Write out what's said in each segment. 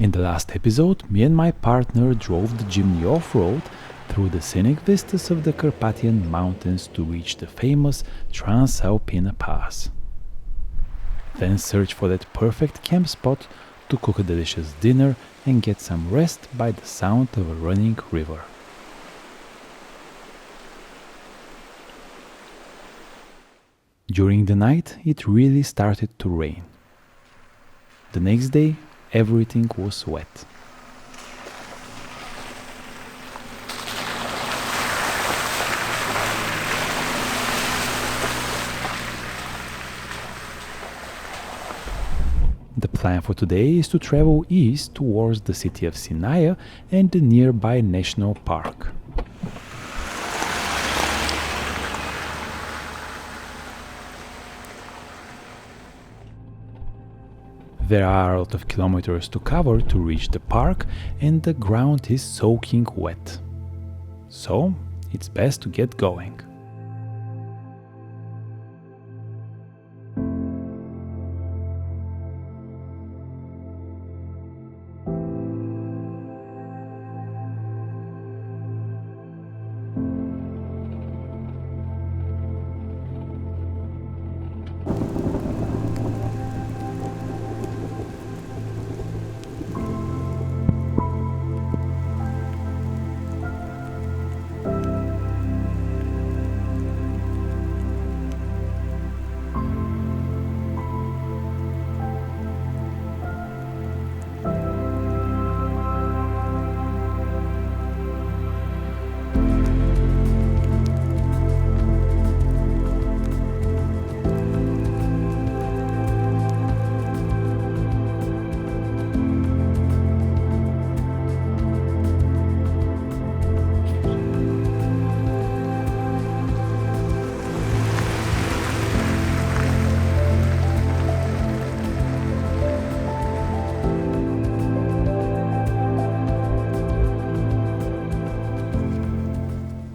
In the last episode, me and my partner drove the Jimny off-road through the scenic vistas of the Carpathian Mountains to reach the famous Transalpine Pass. Then search for that perfect camp spot to cook a delicious dinner and get some rest by the sound of a running river. During the night, it really started to rain. The next day, everything was wet. The plan for today is to travel east towards the city of Sinaia and the nearby national park. There are a lot of kilometers to cover to reach the park, and the ground is soaking wet. So, it's best to get going.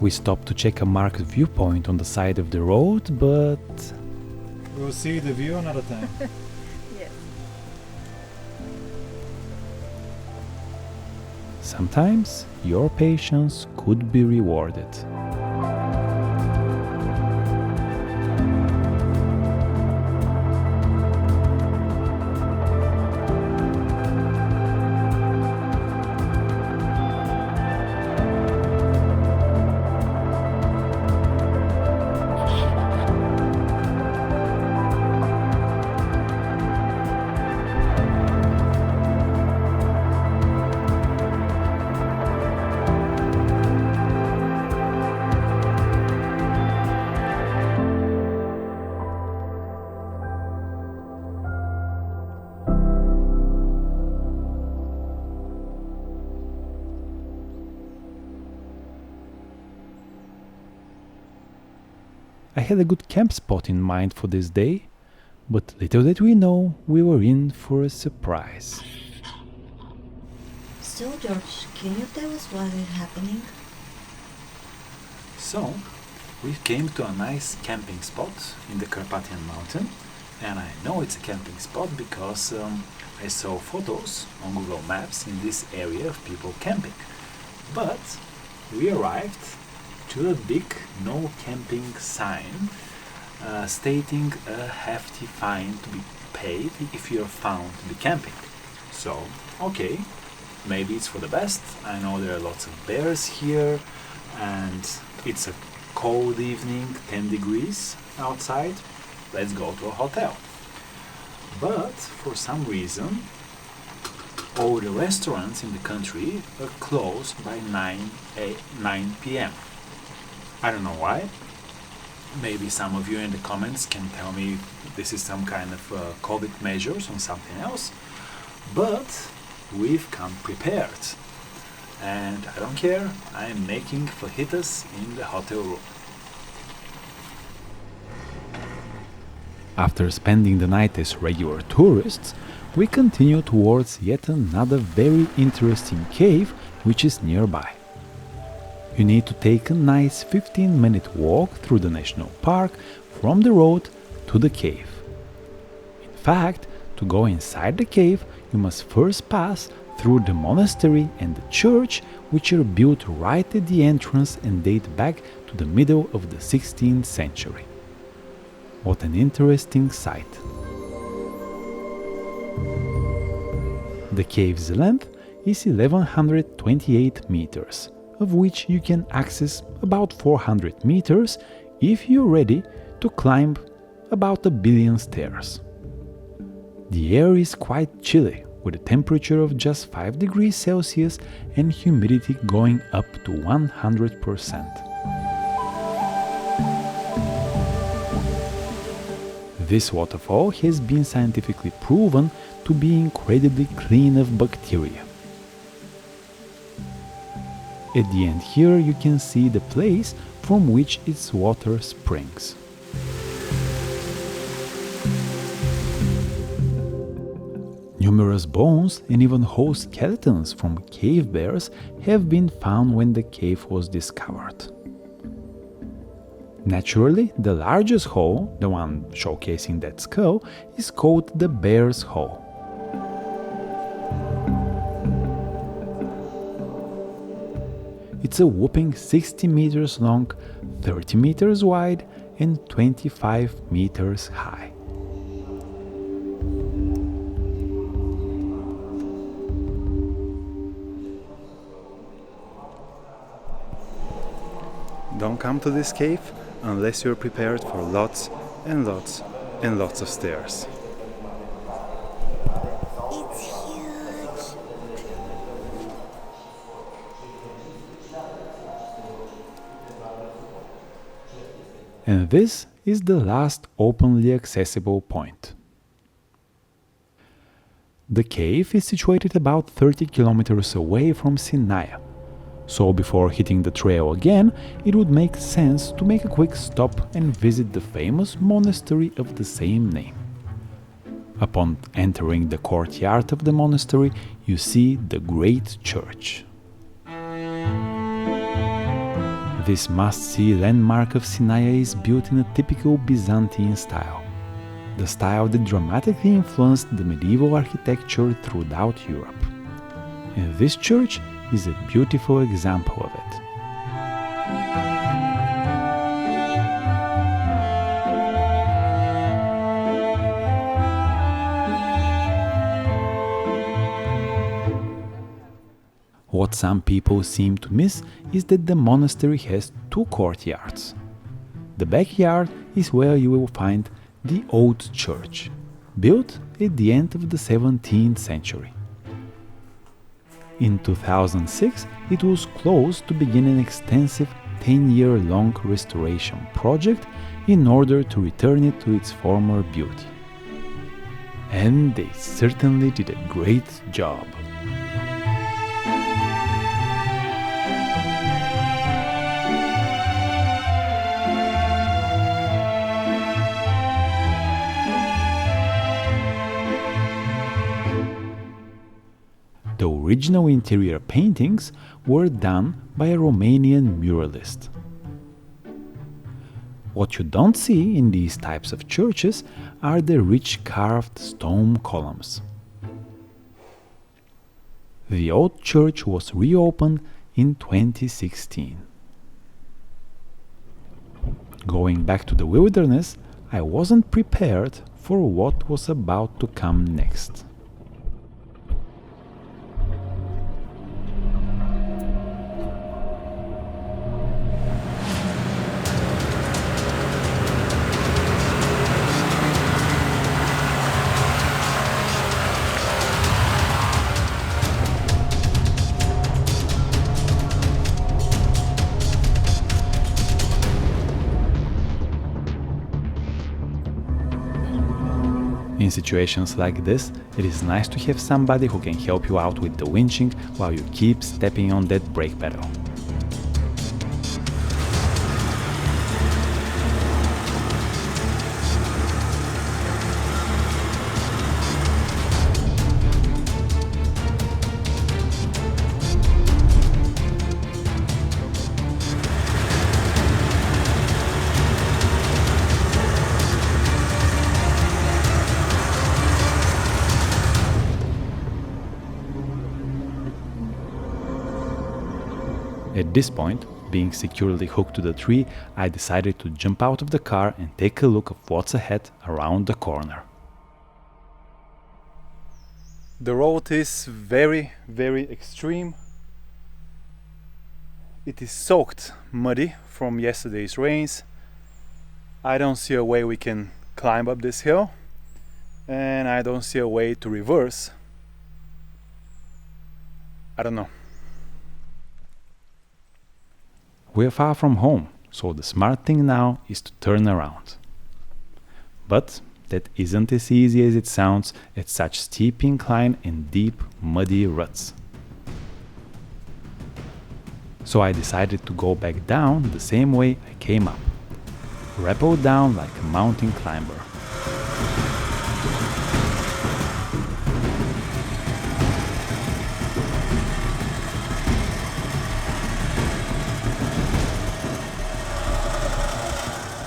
We stopped to check a marked viewpoint on the side of the road, but we'll see the view another time. Yes. sometimes your patience could be rewarded. I had a good camp spot in mind for this day, but little did we know we were in for a surprise. So, George, can you tell us what is happening? So, we came to a nice camping spot in the Carpathian Mountain, and I know it's a camping spot because I saw photos on Google Maps in this area of people camping. But we arrived to a big no camping sign stating a hefty fine to be paid if you're found to be camping. So, okay, maybe it's for the best. I know there are lots of bears here and it's a cold evening, 10 degrees outside. Let's go to a hotel. But for some reason, all the restaurants in the country are closed by 9 p.m. I don't know why. Maybe some of you in the comments can tell me this is some kind of COVID measures or something else. But we've come prepared. And I don't care, I am making fajitas in the hotel room. After spending the night as regular tourists, we continue towards yet another very interesting cave which is nearby. You need to take a nice 15-minute walk through the national park from the road to the cave. In fact, to go inside the cave, you must first pass through the monastery and the church, which are built right at the entrance and date back to the middle of the 16th century. What an interesting sight! The cave's length is 1128 meters, of which you can access about 400 meters if you're ready to climb about 1 billion stairs. The air is quite chilly, with a temperature of just 5 degrees Celsius and humidity going up to 100%. This waterfall has been scientifically proven to be incredibly clean of bacteria. At the end here you can see the place from which its water springs. Numerous bones and even whole skeletons from cave bears have been found when the cave was discovered. Naturally, the largest hole, the one showcasing that skull, is called the Bear's Hole. It's a whopping 60 meters long, 30 meters wide, and 25 meters high. Don't come to this cave unless you're prepared for lots and lots and lots of stairs. It's huge. And this is the last openly accessible point. The cave is situated about 30 kilometers away from Sinaia. So before hitting the trail again, it would make sense to make a quick stop and visit the famous monastery of the same name. Upon entering the courtyard of the monastery, you see the great church. This must-see landmark of Sinaia is built in a typical Byzantine style, the style that dramatically influenced the medieval architecture throughout Europe. And this church is a beautiful example of it. What some people seem to miss is that the monastery has two courtyards. The backyard is where you will find the old church, built at the end of the 17th century. In 2006, it was closed to begin an extensive 10-year-long restoration project in order to return it to its former beauty. And they certainly did a great job. The original interior paintings were done by a Romanian muralist. What you don't see in these types of churches are the rich carved stone columns. The old church was reopened in 2016. Going back to the wilderness, I wasn't prepared for what was about to come next. In situations like this, it is nice to have somebody who can help you out with the winching while you keep stepping on that brake pedal. this point, being securely hooked to the tree, I decided to jump out of the car and take a look of what's ahead around the corner. The road is very, very extreme. It is soaked muddy from yesterday's rains. I don't see a way we can climb up this hill, and I don't see a way to reverse. I don't know. We're far from home, so the smart thing now is to turn around. But that isn't as easy as it sounds at such steep incline and deep, muddy ruts. So I decided to go back down the same way I came up. Rappel down like a mountain climber.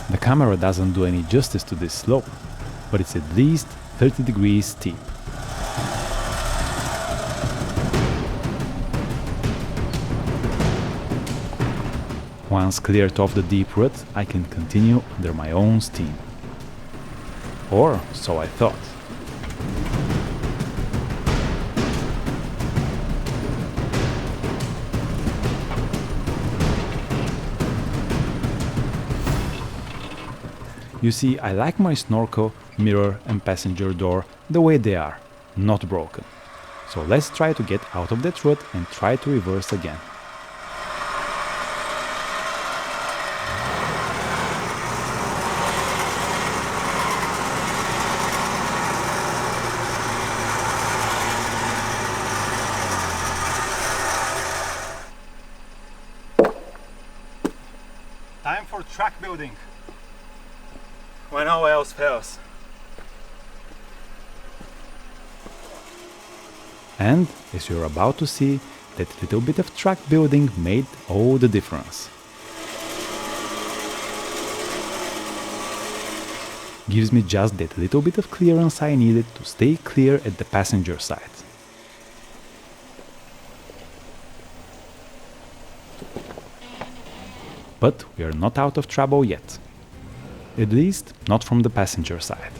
The camera doesn't do any justice to this slope, but it's at least 30 degrees steep. Once cleared off the deep rut, I can continue under my own steam. Or so I thought. You see, I like my snorkel, mirror and passenger door the way they are, not broken. So let's try to get out of that rut and try to reverse again. Time for track building. When all else fails. And, as you're about to see, that little bit of track building made all the difference. Gives me just that little bit of clearance I needed to stay clear at the passenger side. But we are not out of trouble yet. At least, not from the passenger side.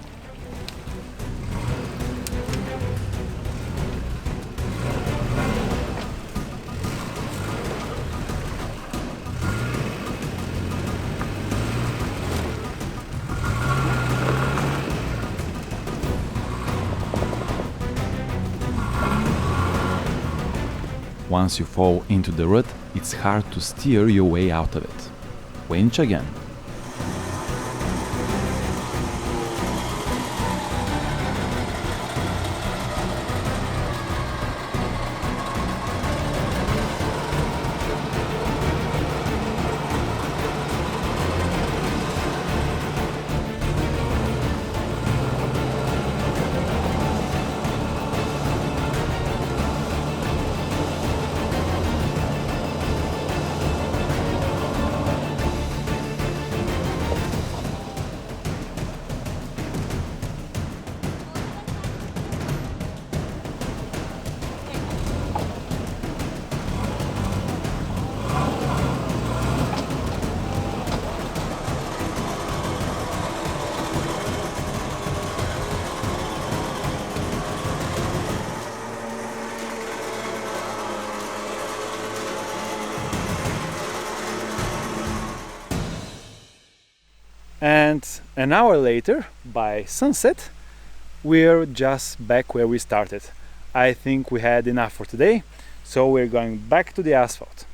Once you fall into the rut, it's hard to steer your way out of it. Winch again. And an hour later, by sunset, we're just back where we started. I think we had enough for today, so we're going back to the asphalt.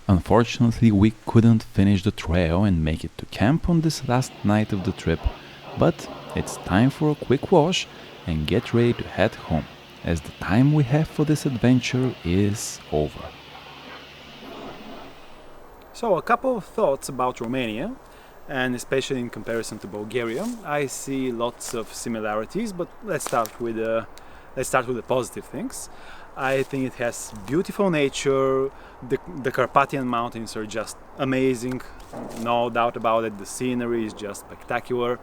Unfortunately, we couldn't finish the trail and make it to camp on this last night of the trip, but it's time for a quick wash and get ready to head home, as the time we have for this adventure is over. So, a couple of thoughts about Romania, and especially in comparison to Bulgaria. I see lots of similarities, but let's start with the positive things. I think it has beautiful nature. The Carpathian Mountains are just amazing, no doubt about it. The scenery is just spectacular.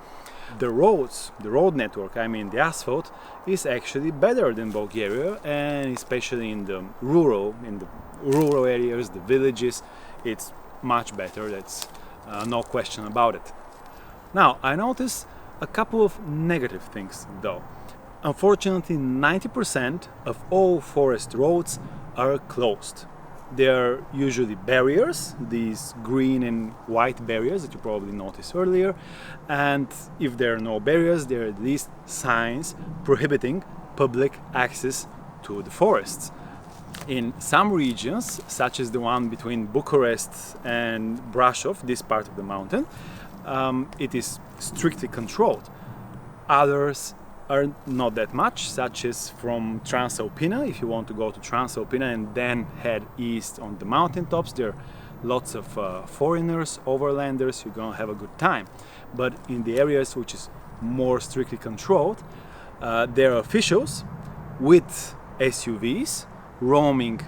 The roads, the road network, I mean the asphalt, is actually better than Bulgaria, and especially in the rural areas, the villages, it's much better. That's no question about it. Now, I noticed a couple of negative things though. Unfortunately, 90% of all forest roads are closed. They are usually barriers, these green and white barriers that you probably noticed earlier, and if there are no barriers, there are at least signs prohibiting public access to the forests. In some regions, such as the one between Bucharest and Brașov, this part of the mountain, it is strictly controlled. Others are not that much, such as from Transalpina. If you want to go to Transalpina and then head east on the mountaintops, there are lots of foreigners, overlanders, you're gonna have a good time. But in the areas which is more strictly controlled, there are officials with SUVs roaming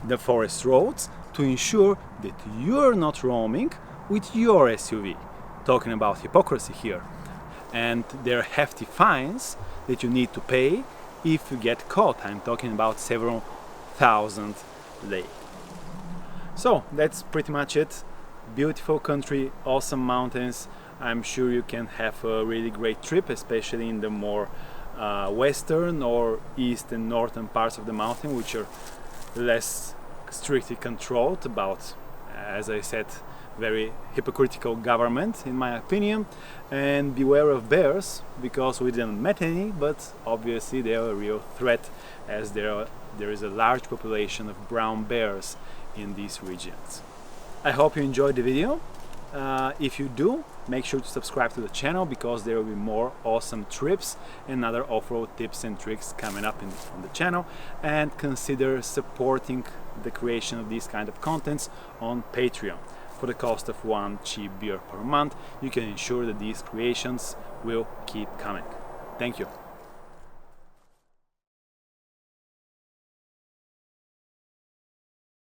the forest roads to ensure that you're not roaming with your SUV. Talking about hypocrisy here. And there are hefty fines that you need to pay if you get caught. I'm talking about several thousand lei. So that's pretty much it. Beautiful country, awesome mountains. I'm sure you can have a really great trip, especially in the more western or east and northern parts of the mountain, which are less strictly controlled about, as I said, very hypocritical government in my opinion. And beware of bears, because we didn't met any, but obviously they are a real threat, as there is a large population of brown bears in these regions. I hope you enjoyed the video. If you do, make sure to subscribe to the channel, because there will be more awesome trips and other off-road tips and tricks coming up on the channel. And consider supporting the creation of these kind of contents on Patreon. For the cost of one cheap beer per month, you can ensure that these creations will keep coming. Thank you.